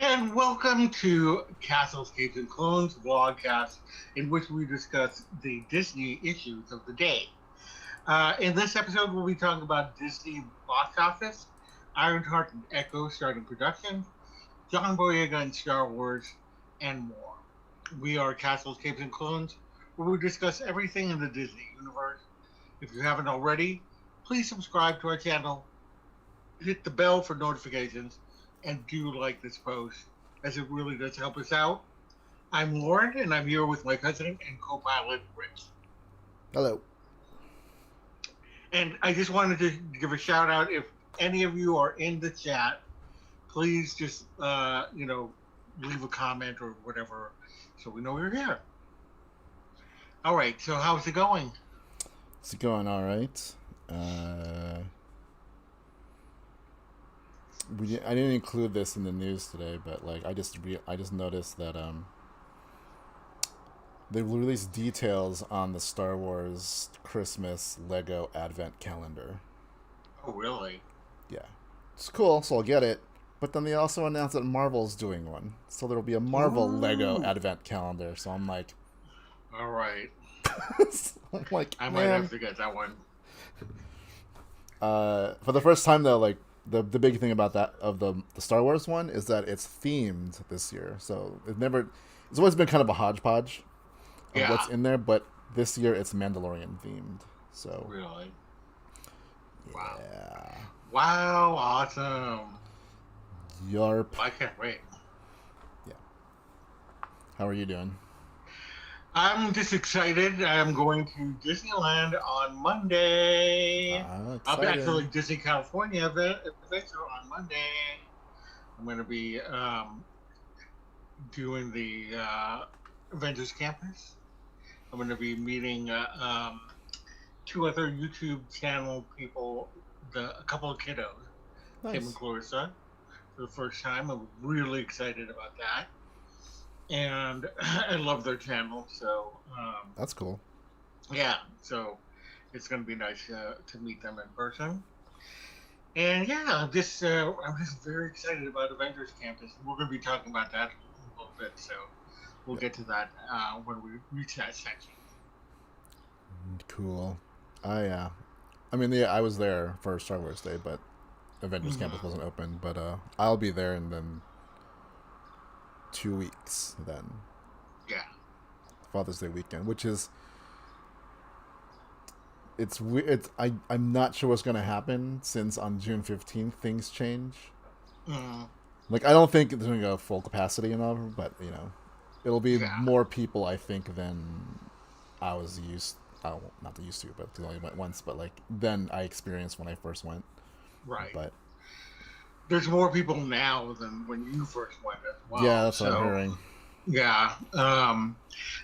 And welcome to Castles, Capes, and Clones Vlogcast, in which we discuss the Disney issues of the day. In this episode, we'll be talking about Disney box office, Ironheart and Echo starting production, John Boyega and Star Wars, and more. We are Castles, Capes, and Clones, where we discuss everything in the Disney universe. If you haven't already, please subscribe to our channel, hit the bell for notifications, and do like this post, as it really does help us out. I'm Lauren, and I'm here with my cousin and co-pilot Rich. Hello. And I just wanted to give a shout out. If any of you are in the chat, please just leave a comment or whatever, so we know you're here. All right. So how's it going? It's going all right. I didn't include this in the news today, but like I just noticed that they released details on the Star Wars Christmas Lego Advent calendar. Oh, really? Yeah, it's cool, so I'll get it. But then they also announced that Marvel's doing one, so there'll be a Marvel Lego Ooh. Advent calendar. So I'm like, All right. I'm like, I might man. have to get that one. For the first time though, like the big thing about that of the Star Wars one is that it's themed this year. So it's always been kind of a hodgepodge of Yeah. what's in there, but this year it's Mandalorian themed. So Really? Wow. yeah, Wow. Awesome. yarp. I can't wait. Yeah. How are you doing? I'm just excited. I'm going to Disneyland on Monday. I'll be actually Exciting. Disney California adventure on Monday. I'm going to be doing the Avengers Campus. I'm going to be meeting two other YouTube channel people, a couple of kiddos, Tim and Nice. Clarissa, for the first time. I'm really excited about that. And I love their channel, so That's cool. yeah, so it's going to be nice to meet them in person. And yeah, I'm just very excited about Avengers Campus. We're going to be talking about that a little bit, so we'll Yeah. get to that when we reach that section. Cool. I mean, yeah, I was there for Star Wars Day, but Avengers Campus Mm-hmm. wasn't open. But I'll be there in then 2 weeks. Then Yeah. Father's Day weekend, which is I'm not sure what's gonna happen since on June 15th things change. Mm-hmm. Like I don't think it's gonna go full capacity and all, but it'll be Yeah. more people I think than I was used. Oh, not the used to, but because I only went once. But like then I experienced when I first went. Right. But There's more people now than when you first went as yeah, well. that's what I'm So hearing. yeah.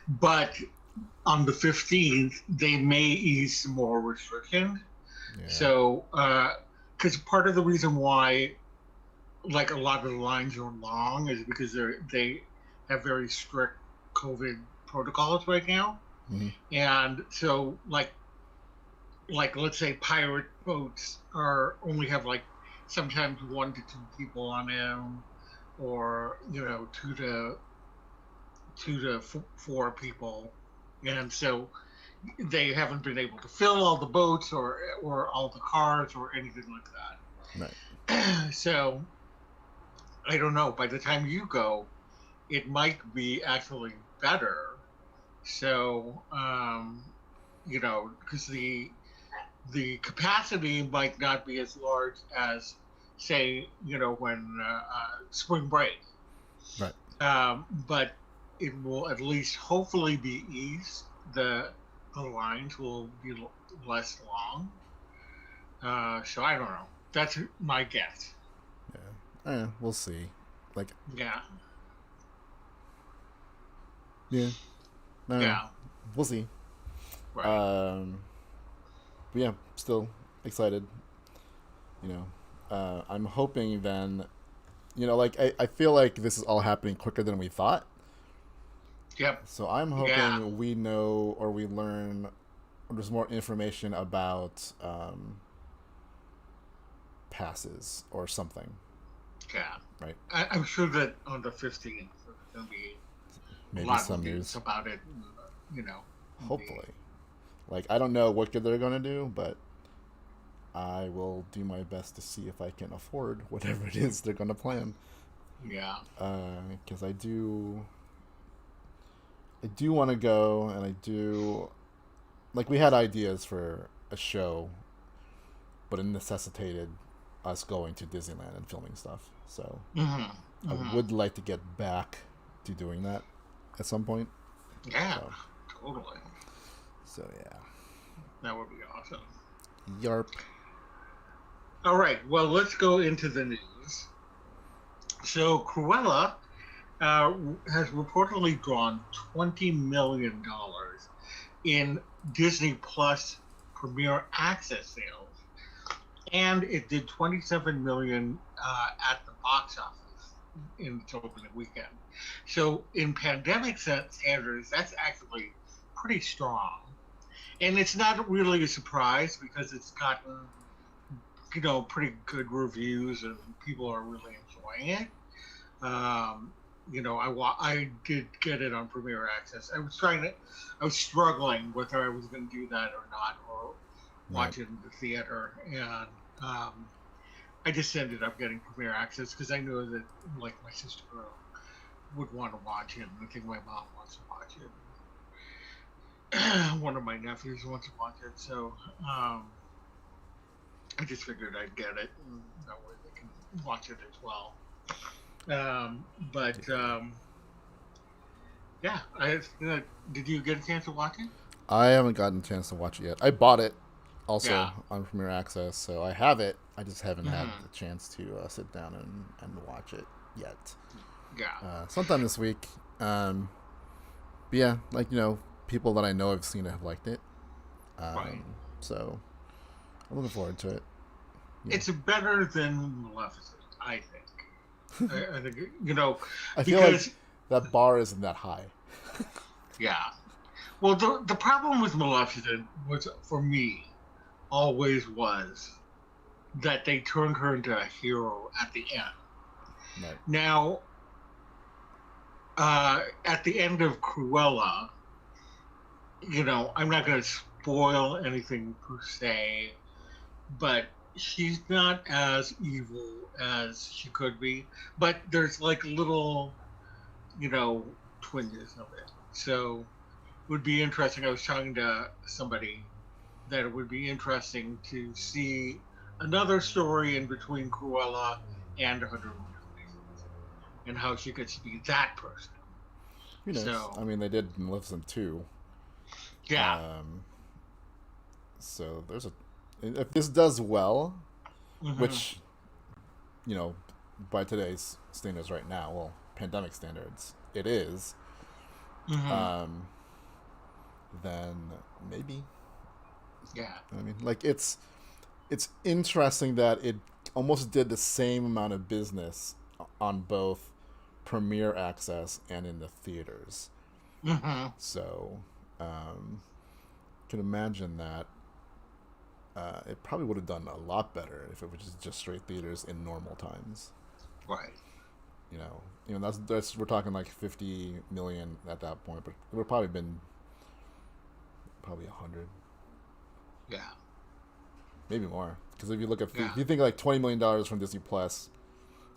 But on the 15th, they may ease some more restrictions. Yeah. So, because part of the reason why, like, a lot of the lines are long is because they have very strict COVID protocols right now, Mm-hmm. and so let's say pirate boats are only have like sometimes 1 to 2 people on them, or two to 4 people, and so they haven't been able to fill all the boats or all the cars or anything like Right. that. So I don't know. By the time you go, it might be actually better. So because the capacity might not be as large as say when spring break, Right. but it will at least hopefully be eased. The lines will be less long. So I don't know. That's my guess. Yeah. We'll see. Like, Yeah, yeah. I don't know. yeah, We'll see. right. Um. But yeah, still excited. You know. I'm hoping then. Like I feel like this is all happening quicker than we thought. Yep. So I'm Yeah. hoping we know or we learn or there's more information about passes or something. Yeah. right? I'm sure that on the 15th, there's going to be a Maybe lot of some reviews news. about it, Hopefully. Like, I don't know what they're going to do, but I will do my best to see if I can afford whatever it is they're going to plan. Yeah. Because I do want to go, and I do like we had ideas for a show, but it necessitated us going to Disneyland and filming stuff. So Mm-hmm. I Mm-hmm. would like to get back to doing that at some point. Yeah, So, totally. so yeah. That would be awesome. Yarp. All right. Well, let's go into the news. So, Cruella uh, has reportedly drawn $20 million in Disney Plus Premier Access sales, and it did 27 million at the box office in its opening weekend. So, in pandemic standards, that's actually pretty strong. And it's not really a surprise because it's gotten, pretty good reviews and people are really enjoying it. Um, I did get it on Premiere Access. I was struggling whether I was going to do that or not, or Right. watch it in the theater, and um, I just ended up getting Premiere Access because I knew that like my sister would want to watch it, and I think my mom wants to watch it. One of my nephews wants to watch it, so I just figured I'd get it, and that way they can watch it as well. But Yeah, did you get a chance to watch it? I haven't gotten a chance to watch it yet. I bought it Yeah. also on Premier Access, so I have it. I just haven't had Hmm. the chance to sit down and watch it yet. Yeah. Sometime this week. But yeah, like people that I know have seen it have liked it. Right. So I'm looking forward to it. Yeah. It's better than Maleficent, I think. I think I feel like because that bar isn't that high. yeah. Well, the problem with Maleficent was for me always was that they turned her into a hero at the end. Right. Now, at the end of Cruella, I'm not going to spoil anything per se, but she's not as evil as she could be. But there's like little, twinges of it. So it would be interesting. I was talking to somebody that it would be interesting to see another story in between Cruella and 101 Dalmatians and how she gets to be that person. Who knows? I So, mean, they did Maleficent too. yeah. Um, so there's a if this does well, Hmm. which you know by today's standards right now, well, pandemic standards, it is. Hmm. Um, then maybe. Yeah. I mean, like it's interesting that it almost did the same amount of business on both Premiere Access and in the theaters. Hmm. So, can imagine that it probably would have done a lot better if it was just straight theaters in normal times. Right. That's we're talking like 50 million at that point, but it would have probably been probably 100, Yeah. maybe more. Because if you look at Yeah. if you think like $20 million from Disney Plus,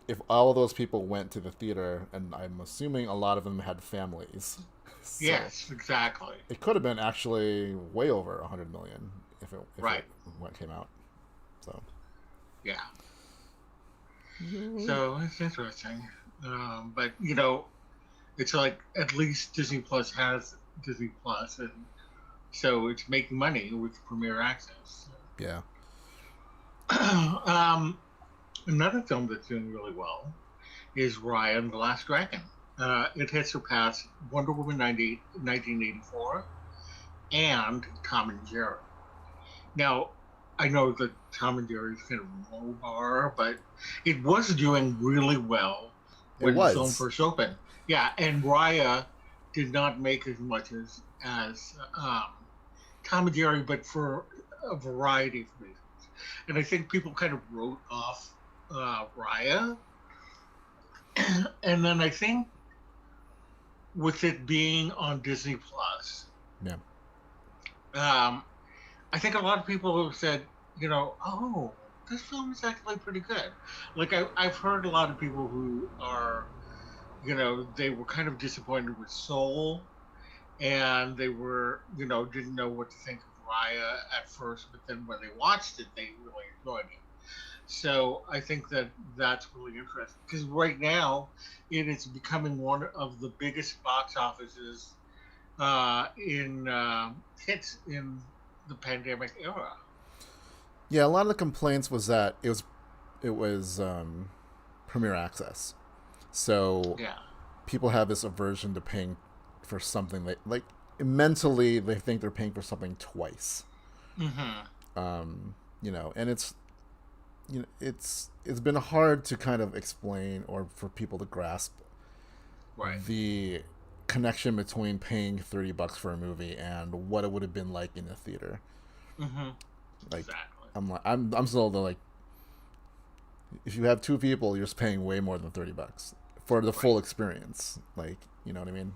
if all of those people went to the theater, and I'm assuming a lot of them had families, so Yes, exactly. it could have been actually way over 100 million if it Right. came out. So Yeah. yeah, So it's interesting. But it's like at least Disney Plus has Disney Plus, and so it's making money with Premier Access. yeah. um, Another film that's doing really well is Raya and the Last Dragon. It has surpassed Wonder Woman 1984 and Tom and Jerry. Now, I know that Tom and Jerry is kind of a low bar, but it was doing really well It when the film was. first opened. Yeah, and Raya did not make as much as Tom and Jerry, but for a variety of reasons. And I think people kind of wrote off Raya, And then I think with it being on Disney Plus, Yeah. I think a lot of people have said, oh, this film is actually pretty good. Like I've heard a lot of people who are, they were kind of disappointed with Soul, and they were, didn't know what to think of Raya at first, but then when they watched it, they really enjoyed it. So I think that that's really interesting because right now it is becoming one of the biggest box offices in hits in the pandemic era. Yeah, a lot of the complaints was that it was premiere access, so Yeah. people have this aversion to paying for something like mentally they think they're paying for something twice. Mm-hmm. And it's been hard to kind of explain or for people to grasp Right. the connection between paying $30 for a movie and what it would have been like in a theater. Mm-hmm. Like, Exactly. I'm still like, if you have two people, you're just paying way more than $30 for the full experience. Like, you know what I mean?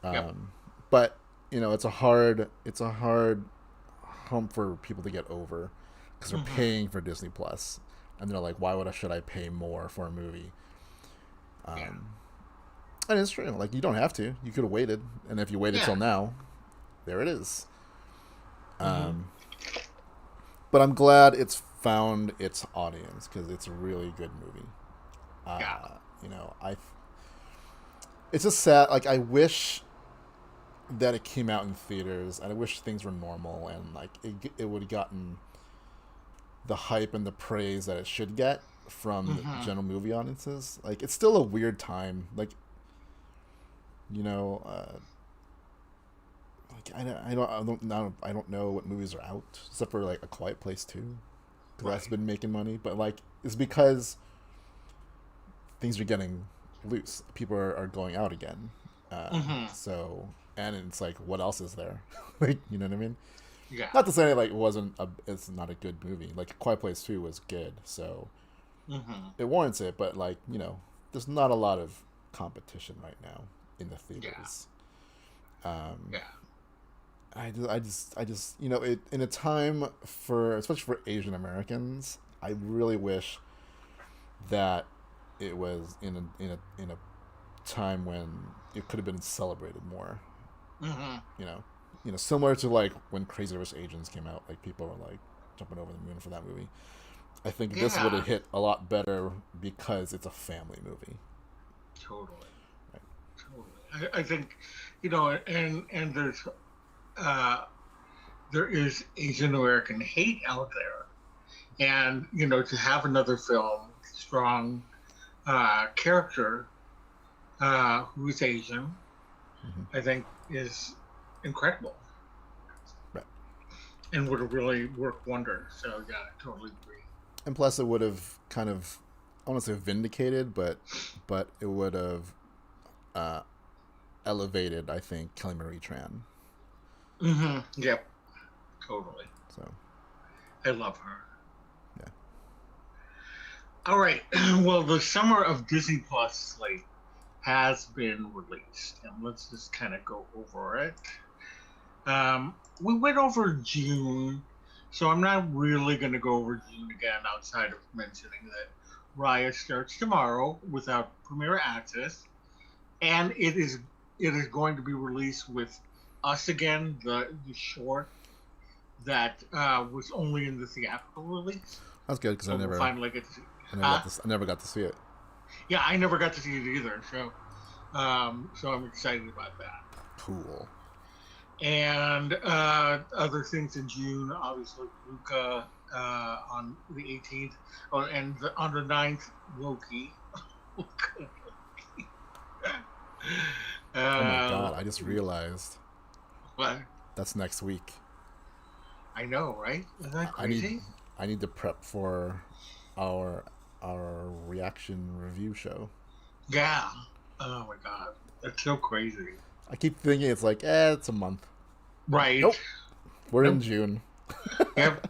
Yep. But it's a hard hump for people to get over because they're Mm-hmm. paying for Disney Plus, and they're like, should I pay more for a movie? Yeah. And it's true. Like, you don't have to. You could have waited, and if you waited Yeah. till now, there it is. Mm-hmm. But I'm glad it's found its audience because it's a really good movie. Yeah. I it's just sad. Like, I wish that it came out in theaters, and I wish things were normal, and like it would have gotten the hype and the praise that it should get from the Mm-hmm. general movie audiences. Like, it's still a weird time. Like, you know, like I don't know what movies are out except for like A Quiet Place 2, because that's Right. been making money. But like, it's because things are getting loose. People are going out again. Mm-hmm. So, and it's like, what else is there? Like, you know what I mean? Yeah. Not to say like it's not a good movie. Like, Quiet Place 2 was good, so Mm-hmm. it warrants it. But like, there's not a lot of competition right now in the Yeah. theaters. Um, Yeah. I just, it in a time for, especially for Asian Americans, I really wish that it was in a time when it could have been celebrated more. Mm-hmm. Similar to like when Crazy Rich Asians came out, like people were like jumping over the moon for that movie. I think this would Yeah. have hit a lot better because it's a family movie. Totally. Right. Totally. I think, and uh, there is Asian American hate out there, and to have another film strong character who's Asian, Mm-hmm. I think is incredible Right. and would have really worked wonders. So yeah, I totally agree. And plus, it would have kind of, I want to say vindicated, but it would have uh, elevated, I think, Kelly Marie Tran. Mm-hmm. Yep. Totally. So I love her. yeah. All right. Well, the summer of Disney Plus slate has been released, and let's just kind of go over it. We went over June, so I'm not really going to go over June again outside of mentioning that Raya starts tomorrow without premiere access, and it is going to be released with Us Again, the short that was only in the theatrical release. That's good because So we'll finally get to see. I never got to see it. Yeah, I never got to see it either, so I'm excited about that. Cool. And other things in June, obviously Luca on the 18th, and on the 9th, Loki. Oh my god! I just realized What? that's next week. I know, right? Isn't that I need crazy? I need to prep for our reaction review show. Yeah. Oh my god, that's so crazy. I keep thinking it's like, it's a month. Right. Nope. We're in Nope. June. Yep.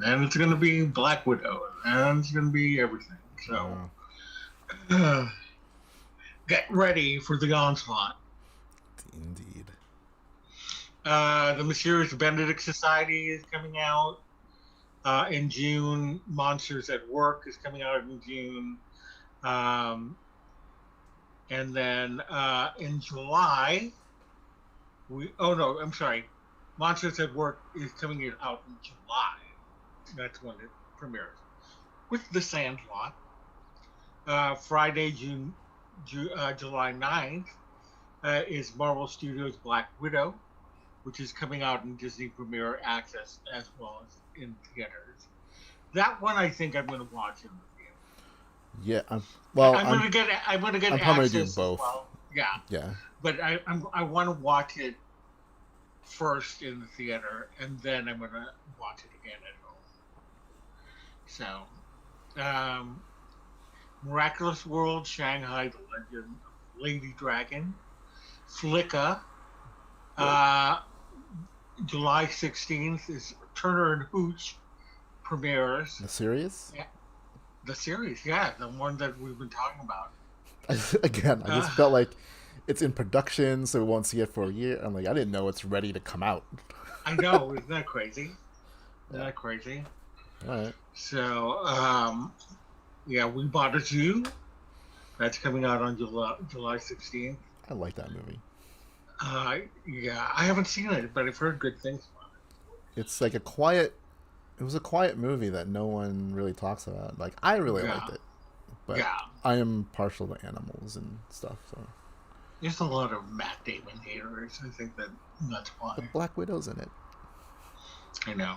And it's gonna be Black Widow, and it's gonna be everything. So. get ready for the onslaught. Indeed. The Mysterious Benedict Society is coming out in June. Monsters at Work is coming out in June. And then in July, I'm sorry. Monsters at Work is coming out in July. That's when it premieres. With The Sandlot. Friday, July 9th is Marvel Studios' Black Widow, which is coming out in Disney Premier Access as well as in theaters. That one I think I'm going to watch in the theater. Yeah, I'm going to get probably access do as both. well. Yeah. Yeah. But I want to watch it first in the theater, and then I'm going to watch it again at home. So, Miraculous World, Shanghai, The Legend of Lady Dragon, Flicka. July 16th is Turner and Hooch premieres. The series? Yeah. The series, yeah, the one that we've been talking about. Again, I just felt like it's in production, so we won't see it for a year. I'm like, I didn't know it's ready to come out. I know, isn't that crazy? Isn't that crazy? All right. So, yeah, We Bought a Zoo. That's coming out on July 16th. I like that movie. Yeah, I haven't seen it, but I've heard good things about it. It's like it was a quiet movie that no one really talks about. Like, I really liked it. But I am partial to animals and stuff, so. There's a lot of Matt Damon haters. I think that's why. The Black Widow's in it. I know.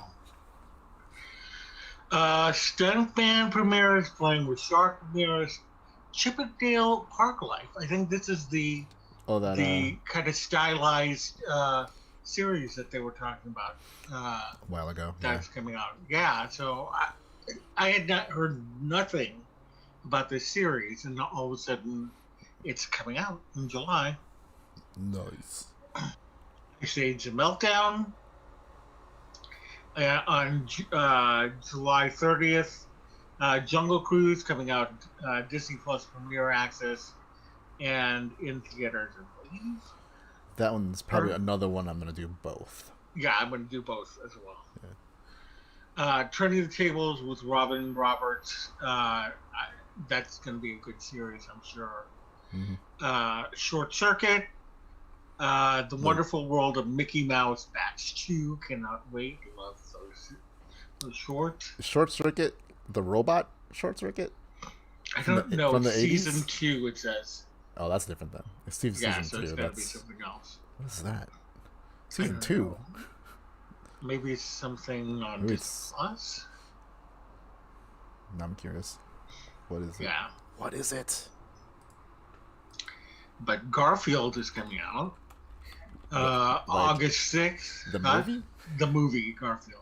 Stuntman premieres, Playing with Shark premieres, Chippendale Park Life. I think this is the kind of stylized series that they were talking about a while ago. That's coming out. Yeah, so I had not heard nothing about this series, and all of a sudden it's coming out in July. Nice. Ice Age and Meltdown. On July 30th, Jungle Cruise coming out Disney Plus Premier Access and in theaters, I believe. That one's probably another one I'm going to do both. Yeah, I'm going to do both as well. Yeah. Turning the Tables with Robin Roberts. That's going to be a good series, I'm sure. Mm-hmm. Short Circuit. The Wonderful World of Mickey Mouse Batch 2. Cannot wait. Love those shorts. Short Circuit? The robot Short Circuit? I don't know. From the season 80s? 2, it says. Oh, that's different then. It's season 2. So it's got to be something else. What is that? Season 2? Maybe it's something on Disney Plus? I'm curious. What is it? Yeah. What is it? But Garfield is coming out. August 6th. The movie? The movie, Garfield.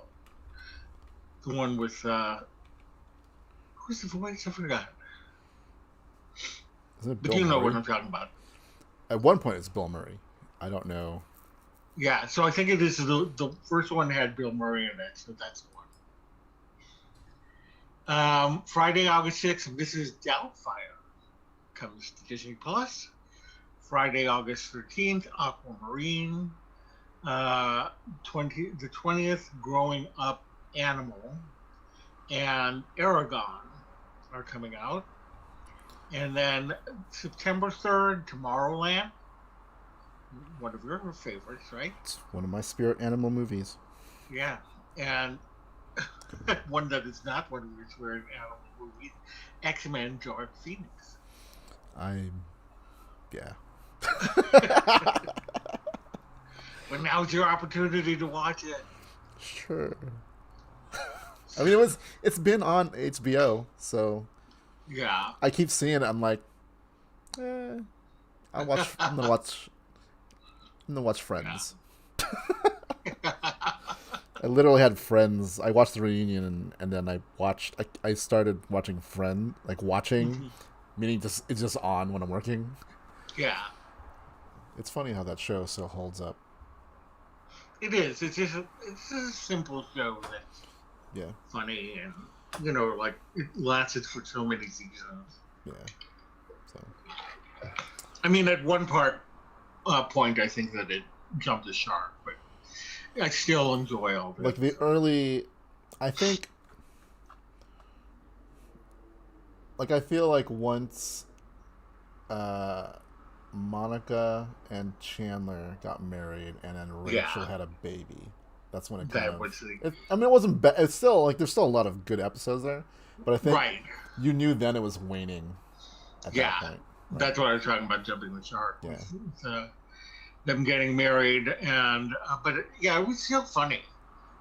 The one with, who's the voice? I forgot. But you know what I'm talking about. At one point, it's Bill Murray. I don't know. Yeah, so I think it is the first one had Bill Murray in it, so that's the one. Friday, August 6th, Mrs. Doubtfire comes to Disney Plus. Friday, August 13th, Aquamarine. The 20th, Growing Up Animal and Aragon are coming out. And then September 3rd, Tomorrowland. One of your favorites, right? It's one of my spirit animal movies. Yeah. And one that is not one of your spirit animal movies, X-Men Dark Phoenix. Yeah. But now's your opportunity to watch it. Sure. I mean, it's been on HBO, so yeah. I keep seeing it. I'm like, I'm gonna watch Friends. Yeah. I literally had Friends. I watched the reunion, and then I started watching meaning it's just on when I'm working. Yeah. It's funny how that show still holds up. It is. It's just a simple show that's funny, and it lasted for so many seasons. Yeah. So I mean, at one point, I think that it jumped the shark, but I still enjoy all this. Like the early, I think, like I feel like once Monica and Chandler got married, and then Rachel had a baby. That's when it kind that of. was the I mean, it wasn't bad. It's still like there's still a lot of good episodes there, but I think right. you knew then it was waning at that point. Right? That's what I was talking about, jumping the shark. Yeah. Them getting married, and but yeah, it was still funny.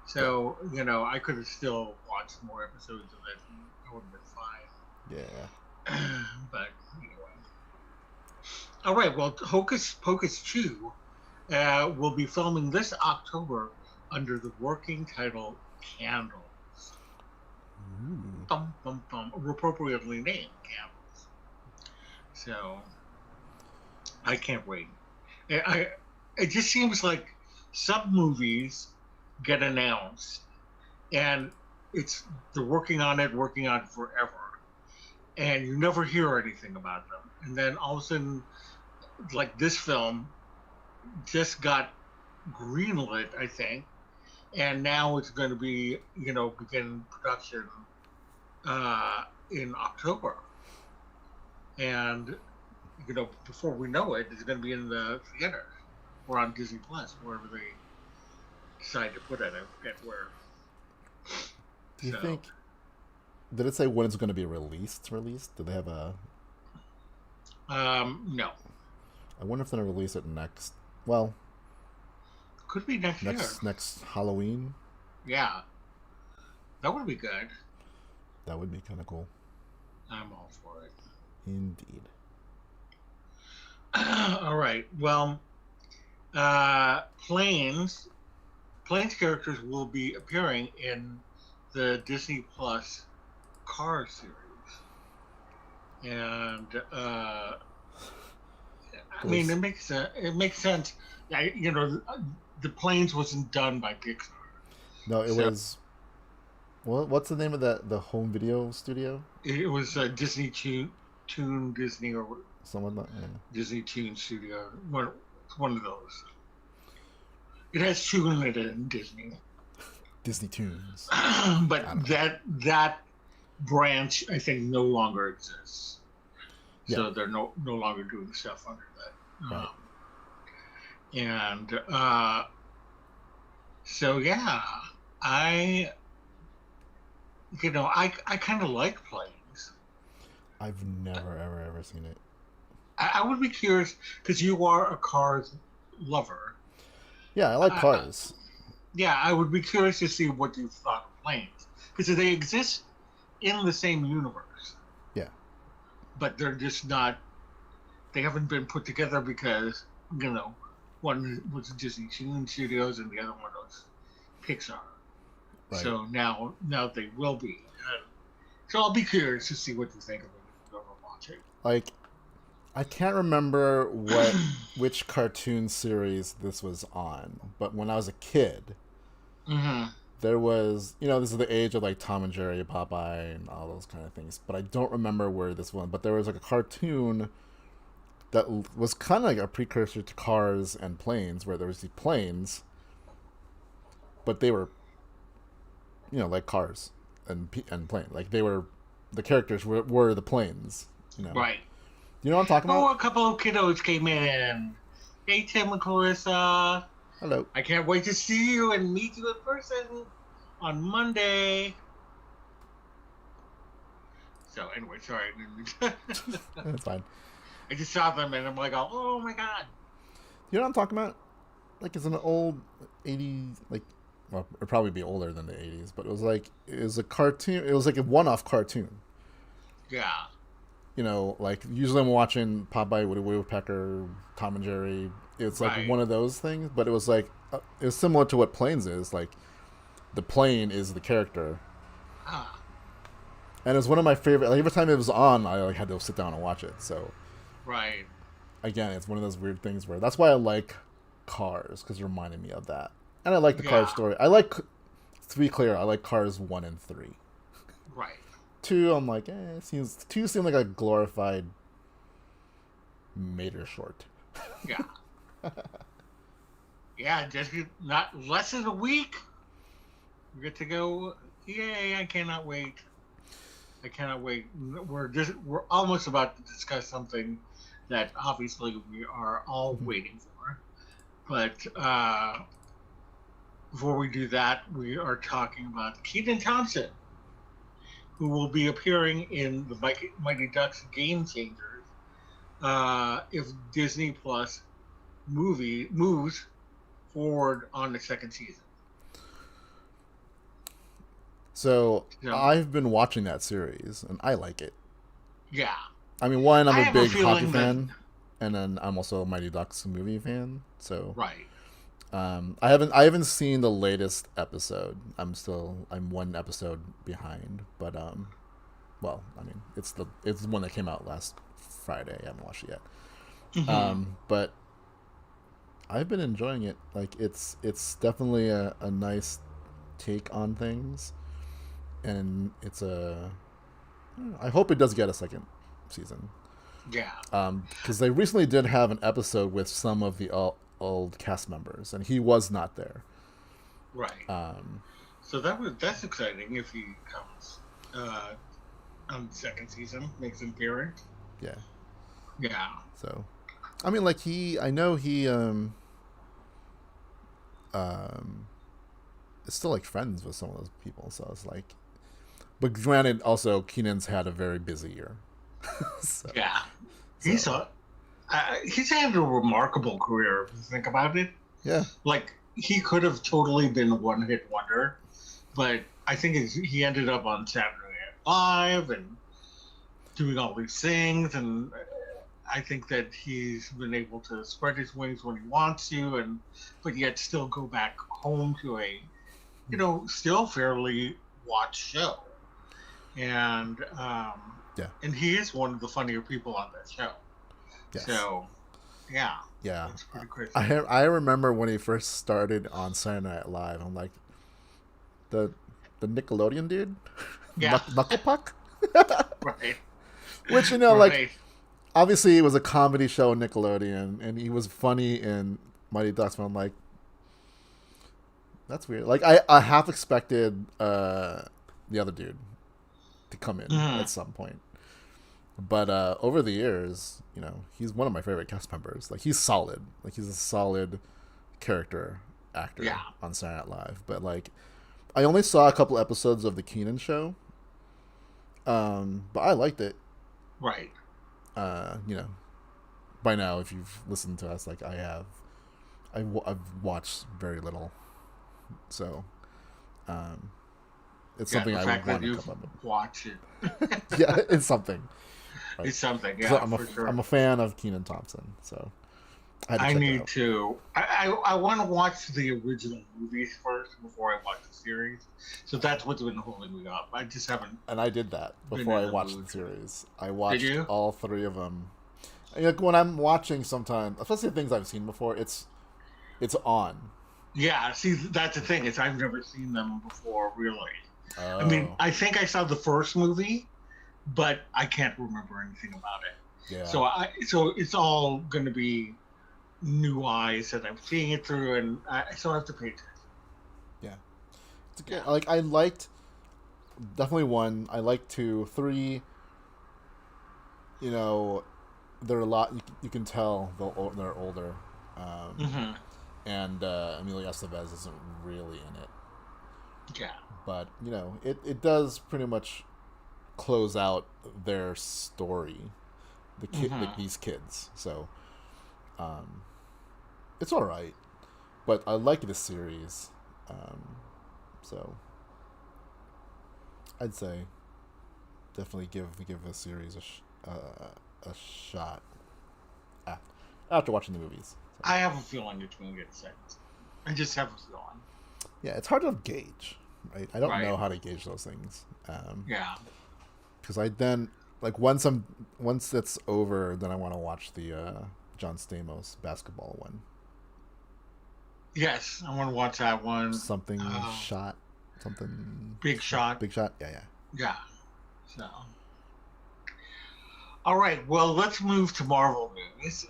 So I could have still watched more episodes of it. And I would have been fine. Yeah. But anyway. All right. Well, Hocus Pocus II will be filming this October under the working title Candles. Bum, bum, bum, appropriately named Candles. So I can't wait. It just seems like some movies get announced and they're working on it forever, and you never hear anything about them. And then all of a sudden, like this film just got greenlit, I think, and now it's going to be begin production in October, and before we know it, it's going to be in the theater or on Disney Plus, wherever they decide to put it. I forget where. Do you think? Did it say when it's going to be released? Did they have a? No. I wonder if they're going to release it next. Well. Could be next year. Next Halloween. Yeah. That would be good. That would be kind of cool. I'm all for it. Indeed. All right. Well, Planes characters will be appearing in the Disney Plus Cars series, and I mean it makes sense. The Planes wasn't done by Pixar. No, it was. What's the name of the home video studio? It was Disney Toon Disney or someone like Disney Toon Studio. One of those. It has Toon in it in Disney. Disney Toons. But that branch, I think, no longer exists. Yeah. So they're no longer doing stuff under that. Right. And so yeah, I kind of like Planes. I've never ever seen it. I would be curious because you are a Cars lover. Yeah, I like Cars. Yeah, I would be curious to see what you thought of Planes because they exist in the same universe. Yeah. But they're just not. They haven't been put together because one was Disney Toon Studios and the other one was Pixar. Right. So now they will be. So I'll be curious to see what you think of it if you ever watch it. Like, I can't remember which cartoon series this was on, but when I was a kid, there was, this is the age of like Tom and Jerry, Popeye, and all those kind of things. But I don't remember where this one. But there was like a cartoon that was kind of like a precursor to Cars and Planes, where there was the planes, but they were, like Cars and Plane. Like the characters were the planes. Right. You know what I'm talking about? Oh, a couple of kiddos came in. Hey, Tim and Clarissa. Hello. I can't wait to see you and meet you in person on Monday. So anyway, sorry. That's fine. I just saw them and I'm like, oh my god. You know what I'm talking about? Like, it's an old 80s, like, well, it'd probably be older than the 80s, but it was a cartoon. It was like a one-off cartoon. Yeah. Like, usually I'm watching Popeye, Woody Woodpecker, Tom and Jerry. It's like one of those things, but it was like, it was similar to what Planes is. Like, the plane is the character. Ah. And it was one of my favorite, like, every time it was on, I like had to sit down and watch it, so. Right. Again, it's one of those weird things where, that's why I like Cars, because it reminded me of that. And I like the Cars story. I like, to be clear, I like Cars 1 and 3. Right. 2, I'm like, 2 seemed like a glorified made her short. Yeah. Yeah, just not less than a week. We get to go. Yay! I cannot wait. I cannot wait. We're almost about to discuss something that obviously we are all waiting for. But before we do that, we are talking about Kenan Thompson, who will be appearing in the Mighty Ducks Game Changers if Disney Plus movie moves forward on the second season. So I've been watching that series, and I like it. Yeah. I mean, one, I'm a big hockey fan, that... and then I'm also a Mighty Ducks movie fan. So right. I haven't seen the latest episode. I'm one episode behind, but well, I mean, it's the one that came out last Friday. I haven't watched it yet. Mm-hmm. But I've been enjoying it. Like it's definitely a nice take on things, and I hope it does get a second season. Yeah. Because they recently did have an episode with some of the old cast members, and he was not there. Right. So that's exciting if he comes on the second season, makes an appearance. Yeah. Yeah. So, I mean, like I know he is still like friends with some of those people. So it's like, but granted, also Kenan's had a very busy year. So, yeah. He's had a remarkable career if you think about it. Yeah. Like he could have totally been a one-hit wonder, but I think he ended up on Saturday Night Live and doing all these things, and I think that he's been able to spread his wings when he wants to, but yet still go back home to a, still fairly watched show, and yeah, and he is one of the funnier people on that show. Yes. So, yeah. Yeah. It's pretty crazy. I remember when he first started on Saturday Night Live. I'm like, the Nickelodeon dude? Yeah. Knuckle Puck? Right. Which, like, obviously it was a comedy show on Nickelodeon, and he was funny in Mighty Ducks, but I'm like, that's weird. Like, I half expected the other dude to come in at some point. But over the years, he's one of my favorite cast members. Like, he's solid. Like, he's a solid character actor on Saturday Night Live. But, like, I only saw a couple episodes of the Kenan show. But I liked it. Right. By now, if you've listened to us like I have, I've watched very little. So, it's something I would want to come up. Watch it. Yeah, it's something. Right. It's something, yeah, sure. I'm a fan of Kenan Thompson, so I need to. I want to watch the original movies first before I watch the series. So that's what's been holding me up. I just haven't. And I did that before I watched the series. I watched all three of them. Like when I'm watching, sometimes, especially things I've seen before, it's on. Yeah, see, that's the thing. I've never seen them before, really. Oh. I mean, I think I saw the first movie, but I can't remember anything about it. Yeah. So it's all going to be new eyes that I'm seeing it through, and so I have to pay attention. Yeah. It's good. Like, I liked definitely 1. I liked 2, 3. They're a lot. You can tell they're older. And Emilio Estevez isn't really in it. Yeah. But it does pretty much close out their story, these kids. So, it's all right. But I like this series, so I'd say definitely give the series a shot after watching the movies. So. I have a feeling it's going to get second. I just have a feeling. Yeah, it's hard to gauge, right? I don't know how to gauge those things. Yeah. Because I then once it's over, then I want to watch the John Stamos basketball one. Yes, I want to watch that one. Something Big Shot. Big Shot. Yeah. Yeah. So. All right, well, let's move to Marvel news.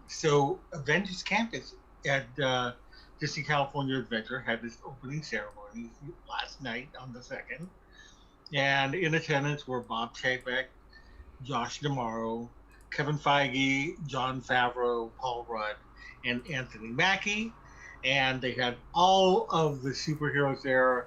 So, Avengers Campus at Disney California Adventure had this opening ceremony last night on the 2nd. And in attendance were Bob Chapek, Josh D'Amaro, Kevin Feige, Jon Favreau, Paul Rudd, and Anthony Mackie. And they had all of the superheroes there: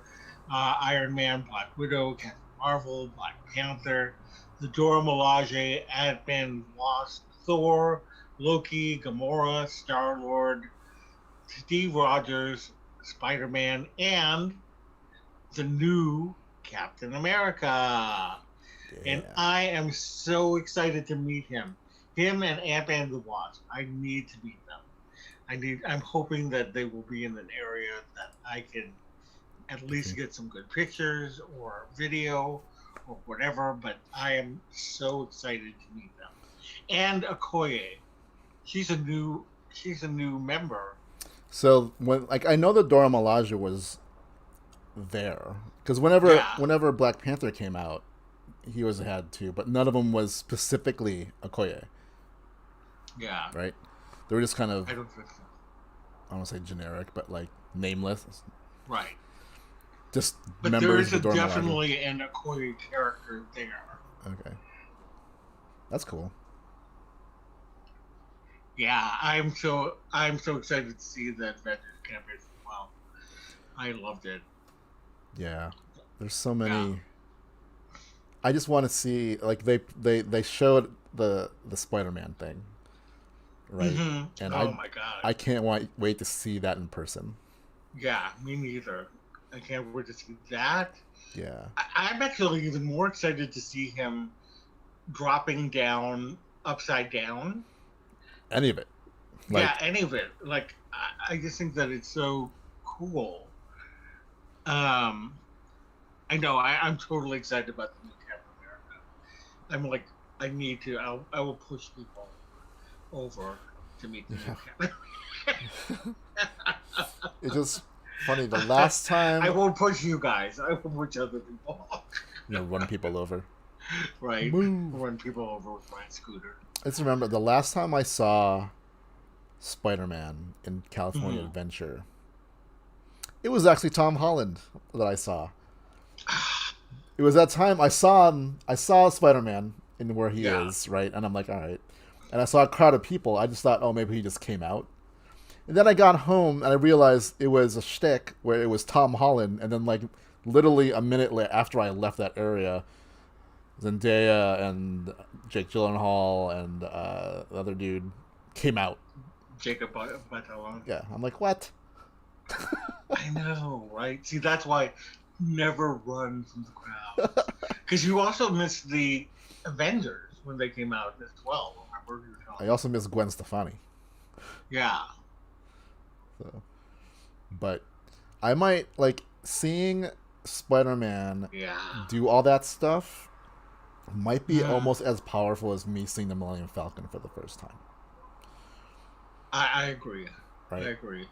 Iron Man, Black Widow, Captain Marvel, Black Panther, the Dora Milaje, Ant-Man, Wasp, Thor, Loki, Gamora, Star-Lord, Steve Rogers, Spider-Man, and the new Captain America. And Yeah. I am so excited to meet him. Him and Ant-Man the Wasp. I need to meet them. I'm hoping that they will be in an area that I can at least get some good pictures or video or whatever, but I am so excited to meet them. And Okoye. She's a new member. So when I know that Dora Milaje was there because Yeah. whenever Black Panther came out, he was had too, but none of them was specifically Okoye, Yeah. right? They were just kind of, I don't think so. I don't want to say generic, but like nameless, Right. just But there members is of Dora Milaje. definitely an Okoye character there. Okay, that's cool. Yeah, I'm so excited to see that Avengers Campus as well. I loved it. Yeah, there's so many. Yeah. I just want to see like they showed the Spider-Man thing, right? And Oh my god. I can't wait to see that in person. Yeah, me neither. I can't wait to see that. Yeah. I'm actually even more excited to see him dropping down upside down. Any of it. Like, Yeah, any of it. Like, I just think that it's so cool. Um, I know. I'm totally excited about the new Captain America. I'm like, I need to. I will push people over to meet the new Captain. it's just funny. The last time I won't push you guys. I will push other people. run people over. Right. Move. Run people over with my scooter. I just remember the last time I saw Spider-Man in California Mhm. Adventure. It was actually Tom Holland that I saw. It was that time I saw Spider-Man in where he Yeah. is, right? And I'm like, all right. And I saw a crowd of people. I just thought, oh, maybe he just came out. And then I got home and I realized it was a shtick where it was Tom Holland. And then, like, literally a minute after I left that area, Zendaya and Jake Gyllenhaal and the other dude came out. Jacob Batalon. Yeah, I'm like, what? I know, right? See, that's why never run from the crowd. Because you also missed the Avengers when they came out as well. Remember? You were telling I me. also miss Gwen Stefani. Yeah. So, but I might like seeing Spider-Man Yeah. do all that stuff. Might be Mm. almost as powerful as me seeing the Millennium Falcon for the first time. I agree. Right? I agree.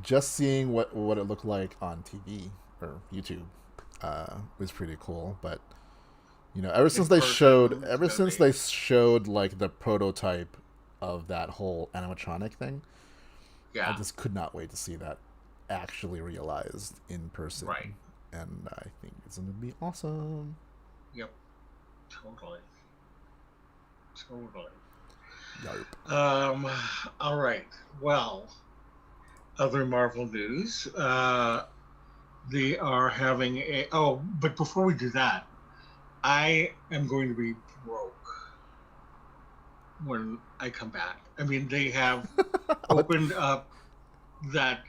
Just seeing what it looked like on TV or YouTube was pretty cool. But ever since they showed like the prototype of that whole animatronic thing, Yeah. I just could not wait to see that actually realized in person. Right. And I think it's going to be awesome. Yep. Totally. Yarp. All right. Well, other Marvel news. They are having a. Oh, but before we do that, I am going to be broke when I come back. I mean, they have opened up that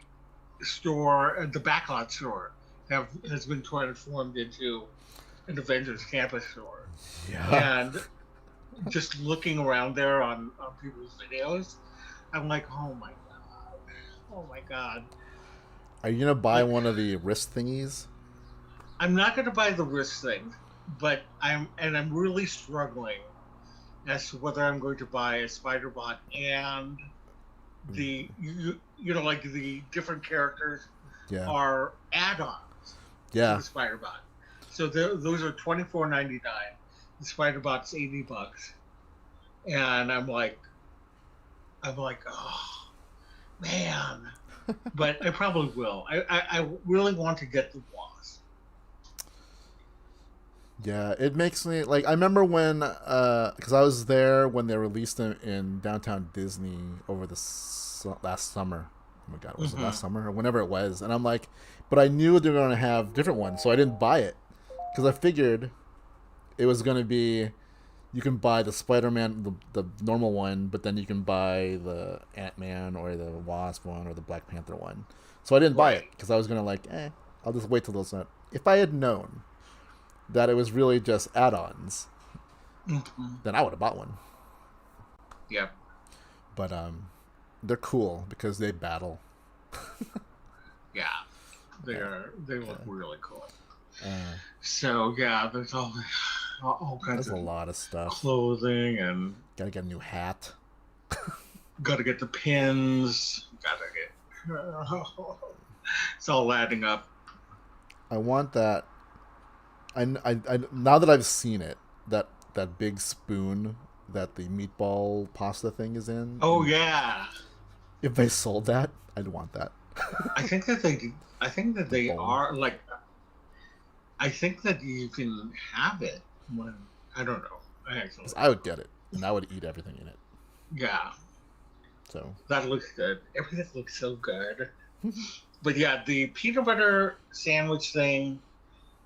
store, the Backlot store, has been transformed into an Avengers Campus store. Yeah. And just looking around there on people's videos, I'm like, oh my god. Are you going to buy one of the wrist thingies? I'm not going to buy the wrist thing, but I'm really struggling as to whether I'm going to buy a Spider-Bot and the like the different characters Yeah. are add-ons to Yeah. the Spider-Bot. So those are $24.99. the Spider Bot's $80, and I'm like, oh man, but I probably will. I really want to get the Wasp. Yeah, it makes me like I remember when because I was there when they released them in downtown Disney over the last summer. Oh my god, was it last summer or whenever it was? And I'm like, but I knew they were going to have different ones, so I didn't buy it because I figured it was going to be you can buy the Spider-Man, the normal one, but then you can buy the Ant-Man or the Wasp one or the Black Panther one. So I didn't buy it because I was going to like, I'll just wait till those out. If I had known that it was really just add-ons, then I would have bought one. Yep. But they're cool because they battle. Yeah, they look really cool. So yeah, there's all kinds of a lot of stuff. Clothing and gotta get a new hat. Gotta get the pins. It's all adding up. I want that. I now that I've seen it, that big spoon that the meatball pasta thing is in. Oh yeah. If they sold that, I'd want that. I think that they are like. I think that you can have it when I don't know. I would get it, and I would eat everything in it. Yeah. So that looks good. Everything looks so good. But yeah, the peanut butter sandwich thing,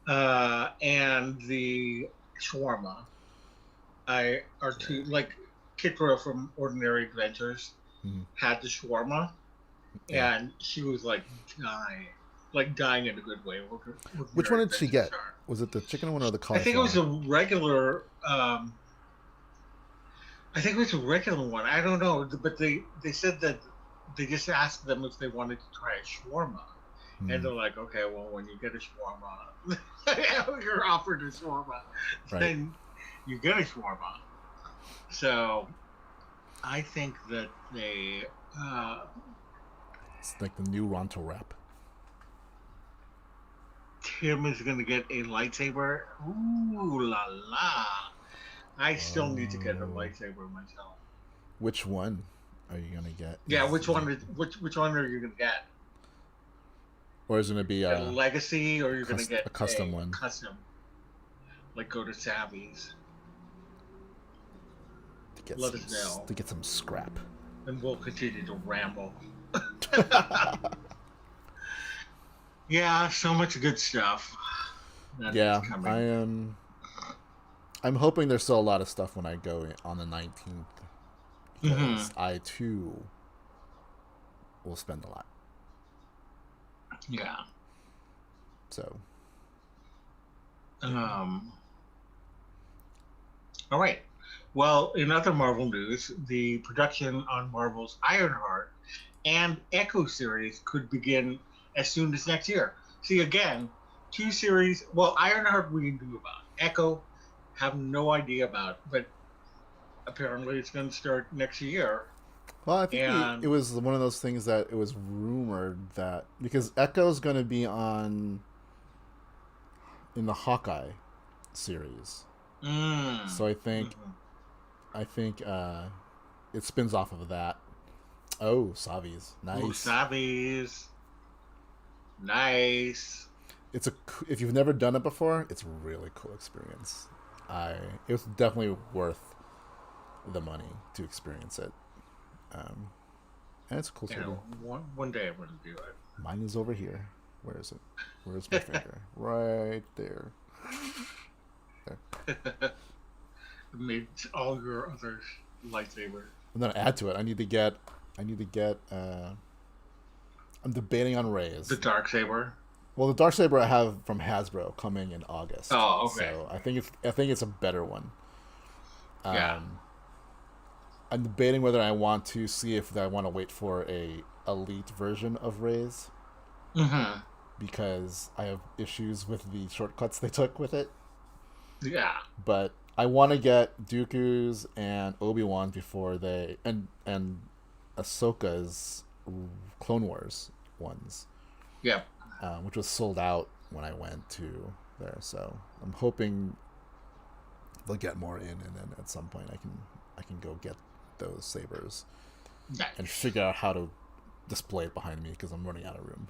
and the shawarma, are two like Kitra from Ordinary Adventures had the shawarma, and she was like dying in a good way. Which one did she get? Was it the chicken one or the cauliflower? I think it was a regular. I think it was a regular one. I don't know, but they said that they just asked them if they wanted to try a shawarma, and they're like, okay, well, when you get a shawarma, you're offered a shawarma, then you get a shawarma. So, I think that they. It's like the new Ronto wrap. Tim is gonna get a lightsaber. Ooh la la! I still need to get a lightsaber myself. Which one are you gonna get? Yeah, which one are you gonna get? Or is it gonna be a legacy, or you're gonna get a custom one? Custom, like go to Savvy's. Let us know to get some scrap, and we'll continue to ramble. Yeah, so much good stuff. Yeah, I'm hoping there's still a lot of stuff when I go on the 19th. Because I too will spend a lot. Yeah. So. All right. Well, in other Marvel news, the production on Marvel's Ironheart and Echo series could begin as soon as next year. See, again, 2 series. Well, Ironheart we knew about. Echo, have no idea about, but apparently it's going to start next year. Well, I think it was one of those things that it was rumored that because Echo's going to be in the Hawkeye series, so I think it spins off of that. Oh, Savi's nice. Oh, Savi's nice. If you've never done it before, it's a really cool experience. It was definitely worth the money to experience it. And it's a cool story. One day I'm going to do it. Mine is over here. Where is it? Where's my finger? Right there. There. Made all your other lightsabers. I'm gonna add to it. I need to get. I'm debating on Ray's. The Darksaber. Well, the Darksaber I have from Hasbro coming in August. Oh, okay. So I think it's a better one. Yeah. I'm debating whether I want to see if I want to wait for a elite version of Ray's. Because I have issues with the shortcuts they took with it. Yeah. But I want to get Dooku's and Obi-Wan before and Ahsoka's Clone Wars ones. Yep. Which was sold out when I went to there. So I'm hoping they'll get more in, and then at some point I can go get those sabers and figure out how to display it behind me because I'm running out of room.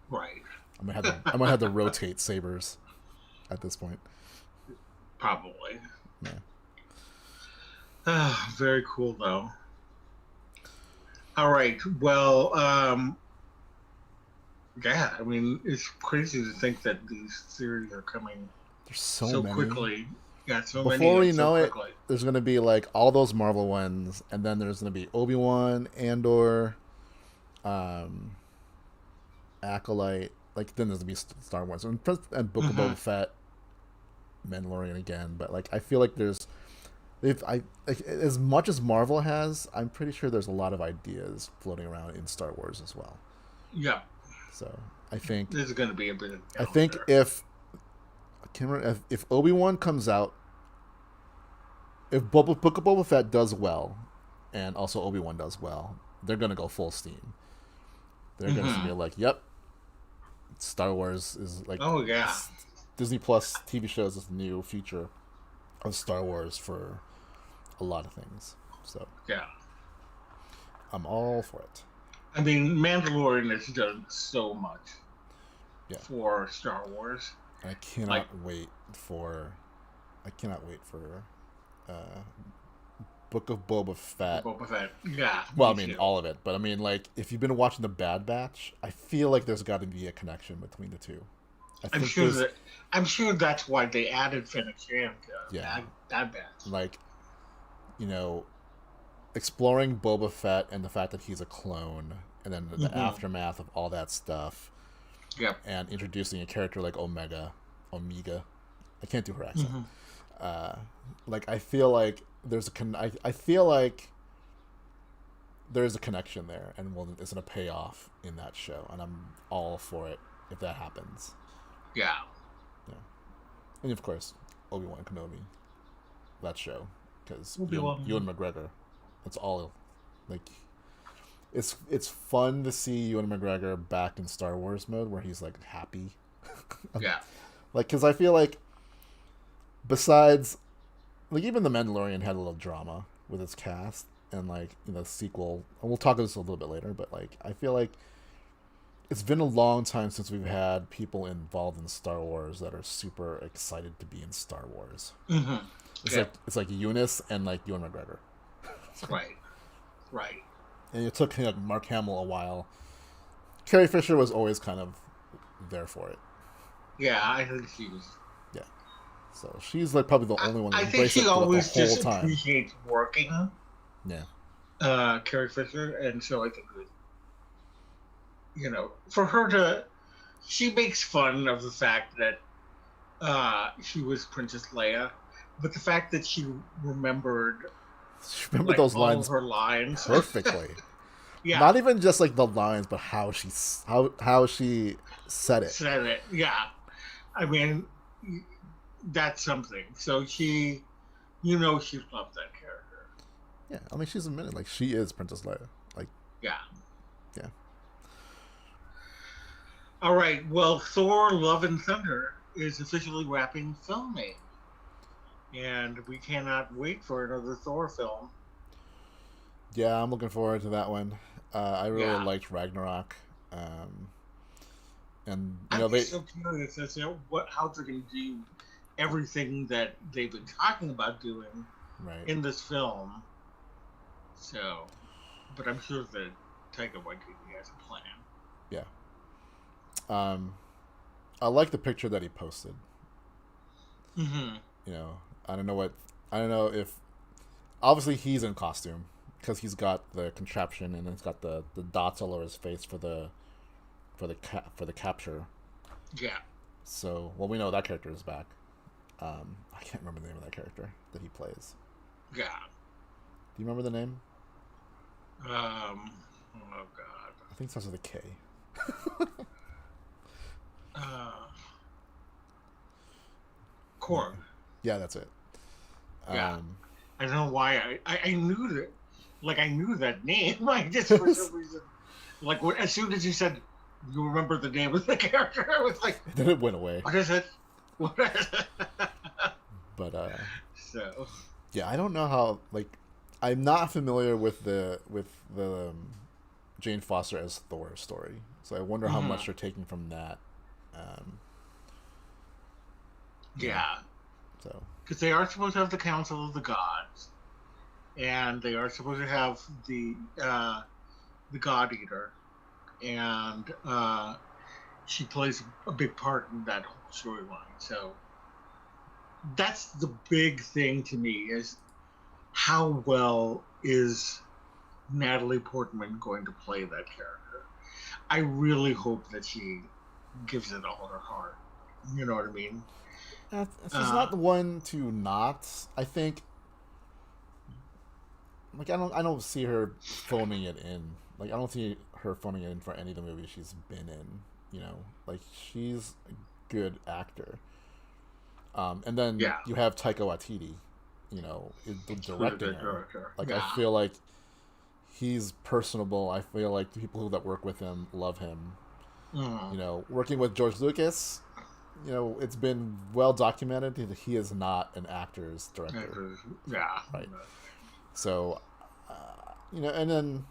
Right. I might have to rotate sabers at this point. Probably. Yeah. Very cool though. All right. Well, yeah. I mean, it's crazy to think that these series are coming There's so many. quickly. Yeah, so Before many. we So know it, quickly. there's gonna be like all those Marvel ones, and then there's gonna be Obi-Wan, Andor, Acolyte. Like then there's gonna be Star Wars and Book of Boba Fett, Mandalorian again. But like I feel like as much as Marvel has, I'm pretty sure there's a lot of ideas floating around in Star Wars as well. Yeah. So I think this is going to be a bit of I think if Obi-Wan comes out, if Book of Boba Fett does well, and also Obi-Wan does well, they're going to go full steam. They're going to be like, yep, Star Wars is like, oh yeah, Disney Plus TV shows is the new future of Star Wars for a lot of things. So yeah, I'm all for it. I mean, Mandalorian has done so much for Star Wars. I cannot wait for Book of Boba Fett. Boba Fett, yeah. Well, I mean, all of it, but I mean, like, if you've been watching The Bad Batch, I feel like there's got to be a connection between the two. I'm sure that's why they added Fennec Shand to Bad Batch. Like, you know, exploring Boba Fett and the fact that he's a clone, and then the aftermath of all that stuff. Yep. And introducing a character like Omega. I can't do her accent. Like, I feel like there's I feel like there's a connection there, and it's going to pay off in that show, and I'm all for it if that happens. Yeah. Yeah. And of course, Obi-Wan Kenobi, that show, because Ewan McGregor, that's all, like, it's fun to see Ewan McGregor back in Star Wars mode where he's like happy. Yeah. Like, because I feel like besides, like, even The Mandalorian had a little drama with its cast, and like, you know, sequel, and we'll talk about this a little bit later, but like, I feel like it's been a long time since we've had people involved in Star Wars that are super excited to be in Star Wars. It's like Eunice and like Ewan McGregor. Right. And it took like Mark Hamill a while. Carrie Fisher was always kind of there for it. Yeah, I think she was. Yeah. So she's like probably the only one that embraced it the whole time. I think she always just appreciates working. Yeah. Carrie Fisher, and so I think that, you know, for her to, she makes fun of the fact that she was Princess Leia, but the fact that she remembered those lines, her lines perfectly. Yeah. Not even just like the lines, but how she said it. Yeah. I mean, that's something. So she loved that character. Yeah, I mean, she's admitted, like, she is Princess Leia. Like, yeah. Yeah. All right. Well, Thor: Love and Thunder is officially wrapping filming, and we cannot wait for another Thor film. Yeah, I'm looking forward to that one. I really liked Ragnarok, and you know, I'm so curious as to how they're going to do everything that they've been talking about doing in this film. So, but I'm sure that Taika Waititi has a plan. Yeah. I like the picture that he posted. Mm-hmm. You know, I don't know if obviously he's in costume because he's got the contraption and it's got the dots all over his face for the capture. Yeah. So, well, we know that character is back. I can't remember the name of that character that he plays. Yeah. Do you remember the name? Oh God. I think it starts with a K. Korg. Yeah, that's it. Yeah. I don't know why I knew that. Like, I knew that name. I just, for some reason, like, as soon as you said, you remember the name of the character, I was like... Then it went away. What is it? What is it? But So yeah, I don't know how. Like, I'm not familiar with the Jane Foster as Thor story, so I wonder how much they're taking from that. Um, yeah. yeah, So because they are supposed to have the Council of the Gods, and they are supposed to have the God Eater, and she plays a big part in that whole storyline. So that's the big thing to me is how well is Natalie Portman going to play that character? I really hope that she gives it all her heart. You know what I mean? she's not the one to not. I think. Like, I don't see her phoning it in. Like, I don't see her phoning it in for any of the movies she's been in. You know, like, she's a good actor. And then Yeah, you have Taika Waititi, directing good her. director. Like, I Yeah. feel like he's personable. I feel like the people that work with him love him. Mm. Working with George Lucas, it's been well documented that he is not an actor's director. Yeah. Right. So, and then,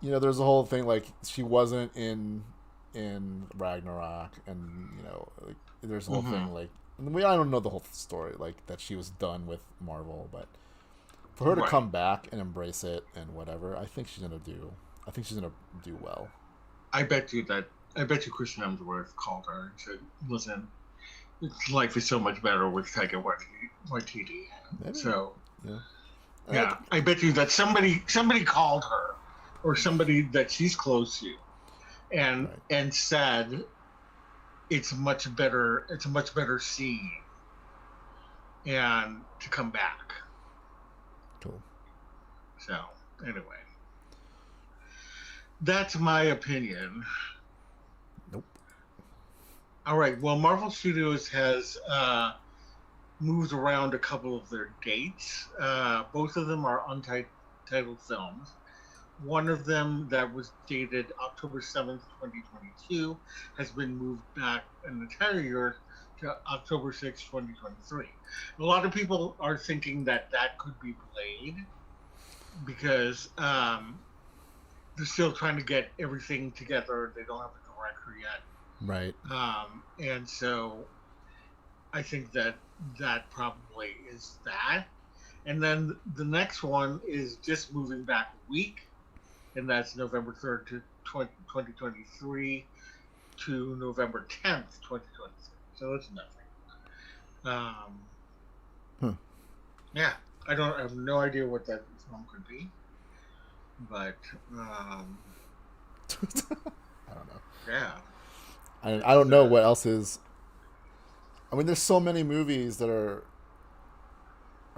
there's a whole thing like she wasn't in Ragnarok, and like there's a whole thing like I don't know the whole story like that she was done with Marvel, but for her to come back and embrace it and whatever, I think she's gonna do well. I bet you Christian Hemsworth called her and said, "Listen, life is so much better with Taika Waititi." Maybe. So Yeah. yeah, I bet you that somebody called her, or somebody that she's close to, and said it's a much better scene, and to come back. Cool. So anyway, that's my opinion. Nope. All right. Well, Marvel Studios has moved around a couple of their dates. Both of them are untitled films. One of them that was dated October 7th, 2022, has been moved back an entire year to October 6th, 2023. A lot of people are thinking that could be Blade because they're still trying to get everything together. They don't have a director yet. Right. And so I think that probably is that. And then the next one is just moving back a week, and that's November 3rd to 2023 to November 10th, 2023. So it's nothing. Yeah, I have no idea what that film could be, but I don't know. Yeah. I don't know what else is. I mean, there's so many movies that are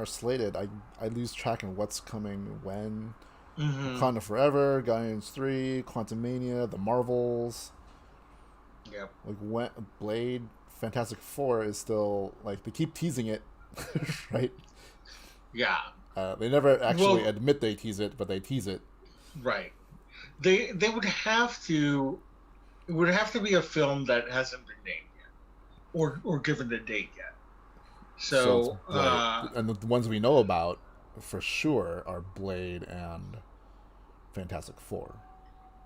slated. I lose track of what's coming when. Wakanda Forever, Guardians 3, Quantumania, The Marvels. Yep. Like when Blade, Fantastic Four is still like they keep teasing it, right? Yeah. They never actually admit they tease it, but they tease it. Right. They would have to. It would have to be a film that hasn't been named yet, or given a date yet. So right. And the ones we know about for sure are Blade and Fantastic Four.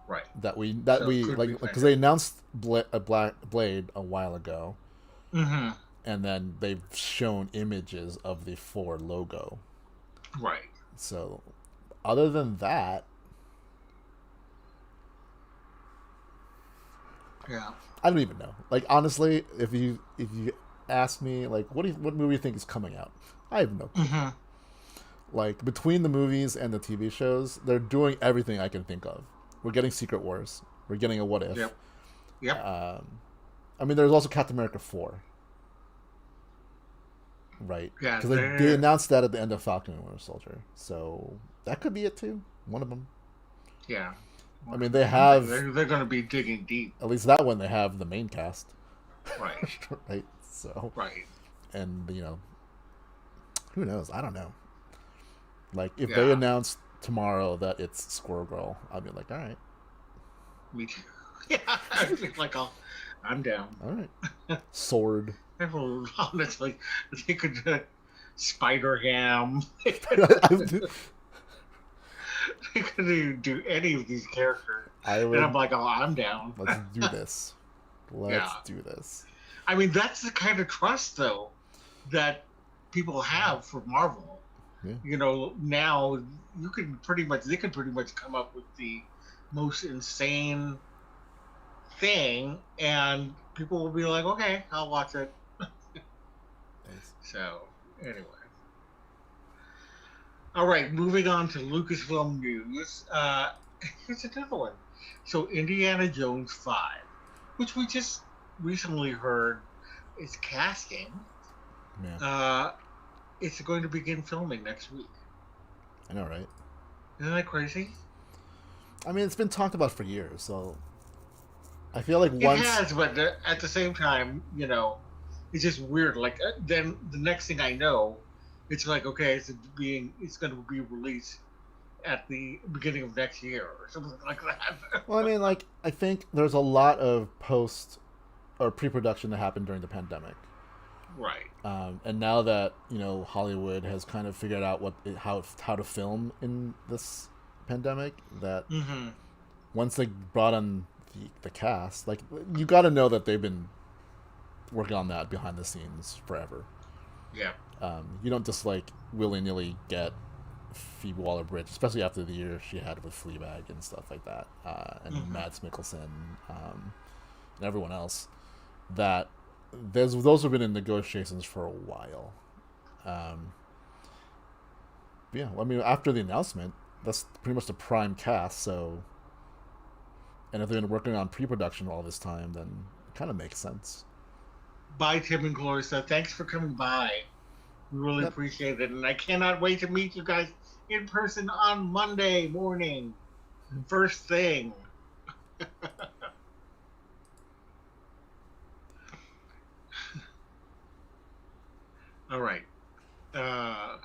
Right. That we like because they announced Blade a while ago, and then they've shown images of the Four logo. Right. So, other than that. Yeah. I don't even know. Like honestly, if you ask me, like, what movie do you think is coming out? I have no clue. Like between the movies and the TV shows, they're doing everything I can think of. We're getting Secret Wars. We're getting a What If. Yep. I mean, there's also Captain America 4. Right. Yeah. Because they announced that at the end of Falcon and Winter Soldier, so that could be it too. One of them. Yeah. I mean, they have. They're going to be digging deep. At least that one, they have the main cast. Right. Right. So. Right. And who knows? I don't know. Like if they announce tomorrow that it's Squirrel Girl, I'll be like, all right. Me too. Yeah. I'd be like, I'm down. All right. Sword. I will honestly, they could Spider Ham. They could do any of these characters, I and would. I'm like, oh, I'm down. Let's do this. Let's Yeah, do this. I mean that's the kind of trust though that people have for Marvel. Yeah. You know, now you can pretty much they can pretty much come up with the most insane thing, and people will be like, okay, I'll watch it. Nice. So anyway. All right, moving on to Lucasfilm news. Here's another one. So, Indiana Jones 5, which we just recently heard is casting, Yeah. it's going to begin filming next week. I know, right? Isn't that crazy? I mean, it's been talked about for years, so I feel like It once. has, but at the same time, you know, it's just weird. Like, then the next thing I know, it's like, okay, it's going to be released at the beginning of next year or something like that. Well, I mean, like, I think there's a lot of post or pre-production that happened during the pandemic. Right. And now that Hollywood has kind of figured out how to film in this pandemic, that Mm-hmm. once they brought on the cast, like, you got to know that they've been working on that behind the scenes forever. Yeah. You don't just like willy nilly get Phoebe Waller-Bridge, especially after the year she had with Fleabag and stuff like that, and Mads Mikkelsen, and everyone else. That those have been in negotiations for a while. Yeah, I mean, after the announcement, that's pretty much the prime cast. So, and if they've been working on pre-production all this time, then it kind of makes sense. Bye, Tim and Clarissa. Thanks for coming by. We really Yep. appreciate it. And I cannot wait to meet you guys in person on Monday morning. First thing. All right. Uh,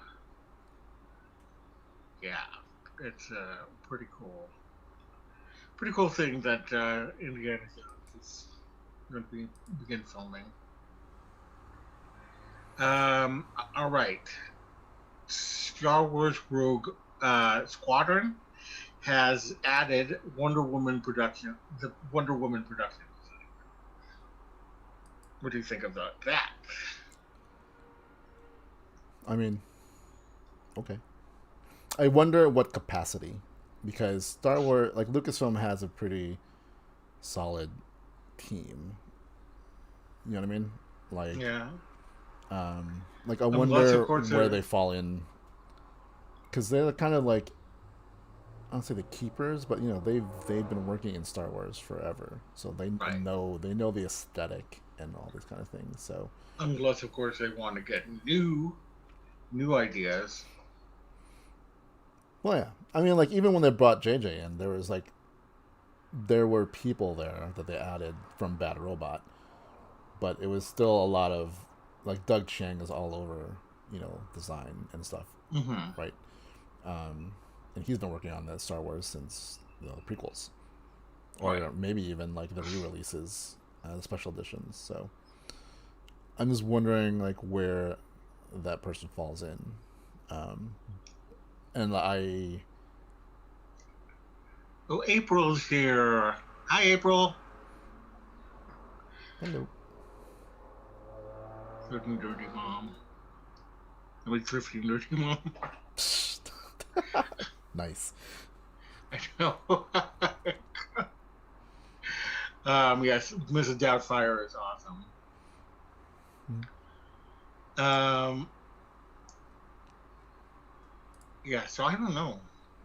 yeah, it's pretty cool. Pretty cool thing that Indiana Jones is going to begin filming. All right. Star Wars Rogue Squadron has added Wonder Woman production. The Wonder Woman production. What do you think about that? I mean, okay. I wonder what capacity, because Star Wars, like Lucasfilm, has a pretty solid team. You know what I mean? Like, Yeah. like I Unless, wonder of course, where they fall in, because they're kind of like, I don't say the keepers, but they've been working in Star Wars forever, so they right. know the aesthetic and all these kind of things. So Unless, of course, they want to get new ideas. well, yeah. I mean, like, even when they brought JJ in, there were people there that they added from Bad Robot, but it was still a lot of, like, Doug Chiang is all over, design and stuff, Mm-hmm. right? And he's been working on the Star Wars since the prequels, or Right. maybe even like the re-releases, the special editions. So I'm just wondering, like, where that person falls in. And Oh, April's here. Hi, April. hello. Thrifty dirty mom. I mean, thrifty dirty mom. Nice. I know. Yes, Mrs. Doubtfire is awesome. Yeah, so I don't know.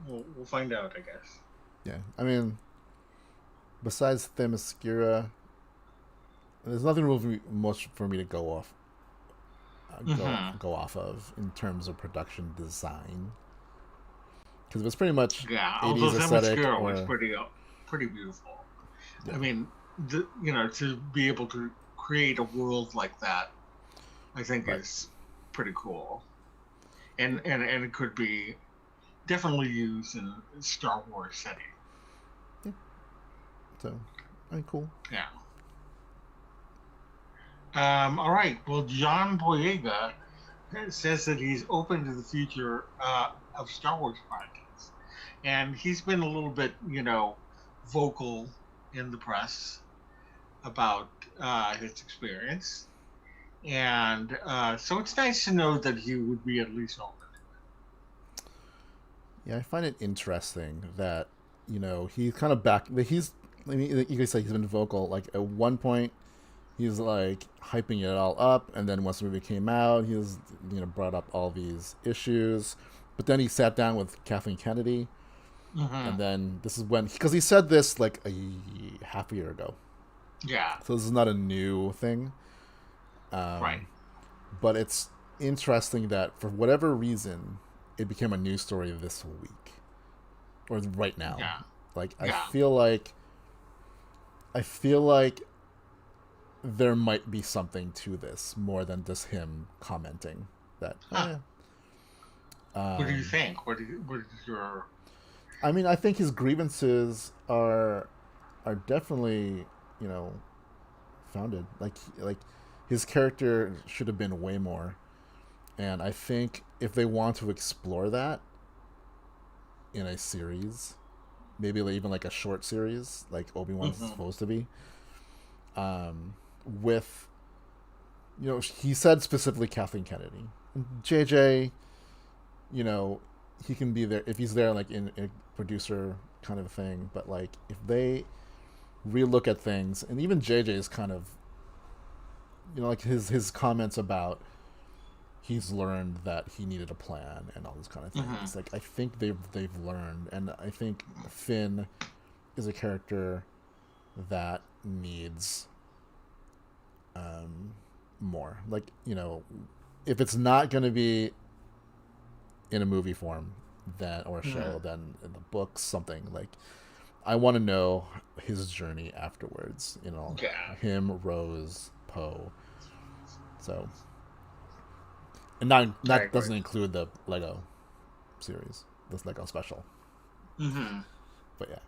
We'll find out, I guess. Yeah, I mean, besides Themyscira, there's nothing really much for me to go off, go off of in terms of production design, because it was pretty much Yeah, 80s although aesthetic. Themyscira was pretty beautiful. Yeah. I mean, to be able to create a world like that, I think Right. is pretty cool, and it could be definitely used in a Star Wars setting. So, I mean, cool. Yeah. All right. Well, John Boyega says that he's open to the future of Star Wars projects, and he's been a little bit, vocal in the press about his experience, and so it's nice to know that he would be at least open. Yeah, I find it interesting that he's kind of back. He's I mean, you could say he's been vocal. Like at one point, he's like hyping it all up, and then once the movie came out, he was brought up all these issues. But then he sat down with Kathleen Kennedy, Mm-hmm. and then this is when because he said this like half a year ago, Yeah. so this is not a new thing. Right. Um, but it's interesting that for whatever reason, it became a news story this week or right now. Yeah. Like Yeah. I feel like there might be something to this more than just him commenting that. Huh. What do you Um, think? What is your? I mean, I think his grievances are definitely you know founded. Like his character should have been way more, and I think if they want to explore that in a series, maybe even like a short series, like Obi-Wan's Mm-hmm. supposed to be, with he said specifically Kathleen Kennedy, JJ. You know, he can be there if he's there like in a producer kind of thing. But like if they relook at things, and even JJ's kind of like his comments about he's learned that he needed a plan and all these kind of Mm-hmm. things. Like I think they've learned, and I think Finn is a character that needs more. Like if it's not going to be in a movie form, then or a Mm-hmm. show, then in the books, something like I want to know his journey afterwards. Yeah. Him, Rose, Poe. So, and not I that agree. doesn't include the Lego series, this Lego special. Mm-hmm. But yeah,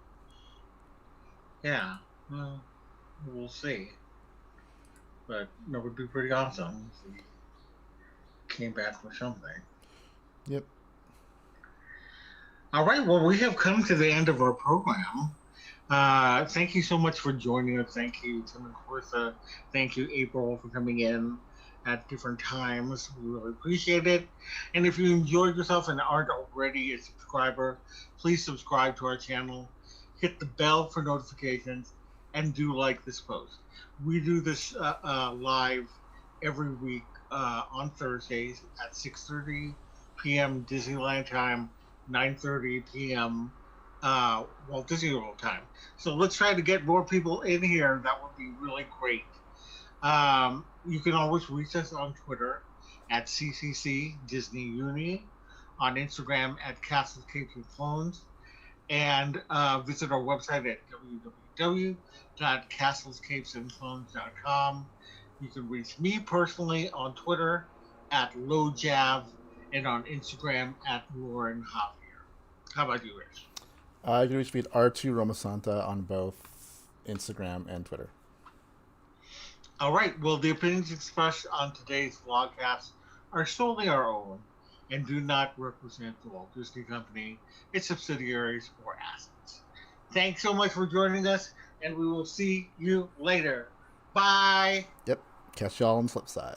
Yeah. Well, we'll see. But no, it would be pretty awesome if we came back with something. yep. All right. Well, we have come to the end of our program. Thank you so much for joining us. Thank you, Tim and Clarissa. Thank you, April, for coming in at different times. We really appreciate it. And if you enjoyed yourself and aren't already a subscriber, please subscribe to our channel, hit the bell for notifications, and do like this post. We do this live every week on Thursdays at 6:30 p.m. Disneyland time, 9:30 p.m. Walt Disney World time. So let's try to get more people in here. That would be really great. You can always reach us on Twitter at CCC Disney Uni, on Instagram at Castles, Capes, and Clones, and visit our website at www.castlescapesandclones.com. You can reach me personally on Twitter at LowJav and on Instagram at Lauren Javier. How about you, Rich? You can reach me at R2 Romasanta on both Instagram and Twitter. All right. Well, the opinions expressed on today's vlogcast are solely our own and do not represent the Walt Disney Company, its subsidiaries, or assets. Thanks so much for joining us, and we will see you later. Bye. Yep. Catch y'all on the flip side.